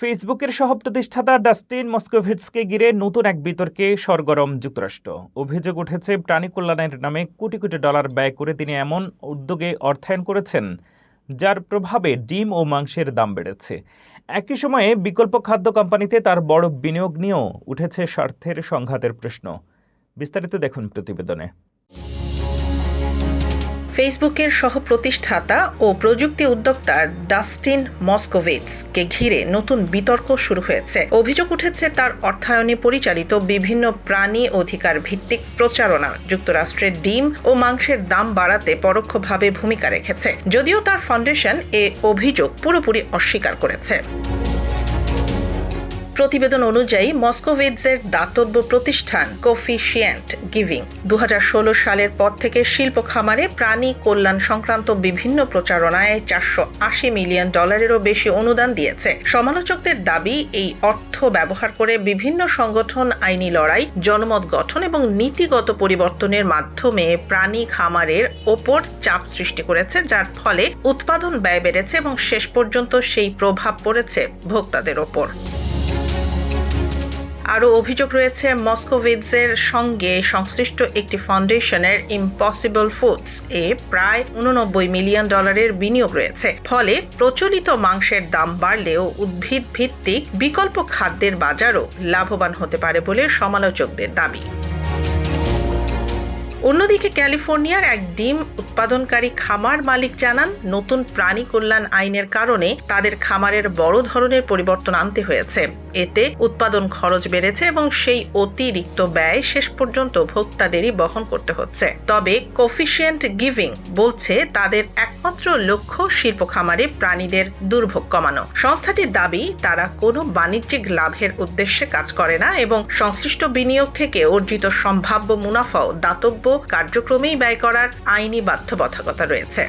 ফেসবুকের সহ-প্রতিষ্ঠাতা ডাস্টিন মস্কোভিটসকে ঘিরে নতুন এক বিতর্কে সরগরম যুক্তরাষ্ট্র। অভিযোগ উঠেছে প্রাণী কল্যাণের নামে কোটি কোটি ডলার ব্যয় করে তিনি এমন উদ্যোগে অর্থায়ন করেছেন যার প্রভাবে ডিম ও মাংসের দাম বেড়েছে। একই সময়ে বিকল্প খাদ্য কোম্পানিতে তার বড় বিনিয়োগ নিয়েও উঠেছে স্বার্থের সংঘাতের প্রশ্ন। বিস্তারিত দেখুন প্রতিবেদনে। ফেসবুকের সহ-প্রতিষ্ঠাতা ও প্রযুক্তি উদ্যোক্তা ডাস্টিন মস্কোভিটসকে ঘিরে নতুন বিতর্ক শুরু হয়েছে। অভিযোগ উঠেছে তার অর্থায়নে পরিচালিত বিভিন্ন প্রাণী অধিকার ভিত্তিক প্রচারণা যুক্তরাষ্ট্রের ডিম ও মাংসের দাম বাড়াতে পরোক্ষভাবে ভূমিকা রেখেছে, যদিও তার ফাউন্ডেশন এ অভিযোগ পুরোপুরি অস্বীকার করেছে। প্রতিবেদন অনুযায়ী মস্কোভিটসের দাতব্য প্রতিষ্ঠান কোফিশিয়েন্ট গিভিং 2016 সালের পর থেকে শিল্প খামারে প্রাণী কল্যাণ সংক্রান্ত বিভিন্ন প্রচারণায় $480 মিলিয়ন বেশি অনুদান দিয়েছে। সমালোচকদের দাবি, এই অর্থ ব্যবহার করে বিভিন্ন সংগঠন আইনি লড়াই, জনমত গঠন এবং নীতিগত পরিবর্তনের মাধ্যমে প্রাণী খামারের ওপর চাপ সৃষ্টি করেছে, যার ফলে উৎপাদন ব্যয় বেড়েছে এবং শেষ পর্যন্ত সেই প্রভাব পড়েছে ভোক্তাদের ওপর। আরও অভিযোগ রয়েছে মস্কোভিটসের সঙ্গে সংশ্লিষ্ট একটি ফাউন্ডেশনের ইম্পসিবল ফুডস এ প্রায় $89 মিলিয়ন বিনিয়োগ রয়েছে। ফলে প্রচলিত মাংসের দাম বাড়লেও উদ্ভিদ ভিত্তিক বিকল্প খাদ্যের বাজারও লাভবান হতে পারে বলে সমালোচকদের দাবি। অন্যদিকে ক্যালিফোর্নিয়ার এক ডিম উৎপাদনকারী খামার মালিক জানান, নতুন প্রাণী কল্যাণ আইনের কারণে তাদের খামারের বড় ধরনের পরিবর্তন আনতে হয়েছে। এতে উৎপাদন খরচ বেড়েছে এবং সেই অতিরিক্ত ব্যয় শেষ পর্যন্ত ভোক্তাদেরই বহন করতে হচ্ছে। তবে কোফিশিয়েন্ট গিভিং বলছে তাদের একমাত্র লক্ষ্য শিল্প খামারে প্রাণীদের দুর্ভোগ কমানো। সংস্থাটির দাবি, তারা কোনো বাণিজ্যিক লাভের উদ্দেশ্যে কাজ করে না এবং সংশ্লিষ্ট বিনিয়োগ থেকে অর্জিত সম্ভাব্য মুনাফাও দাতব্য কার্যক্রমেই ব্যয় করার আইনি বাধ্যবাধকতা রয়েছে।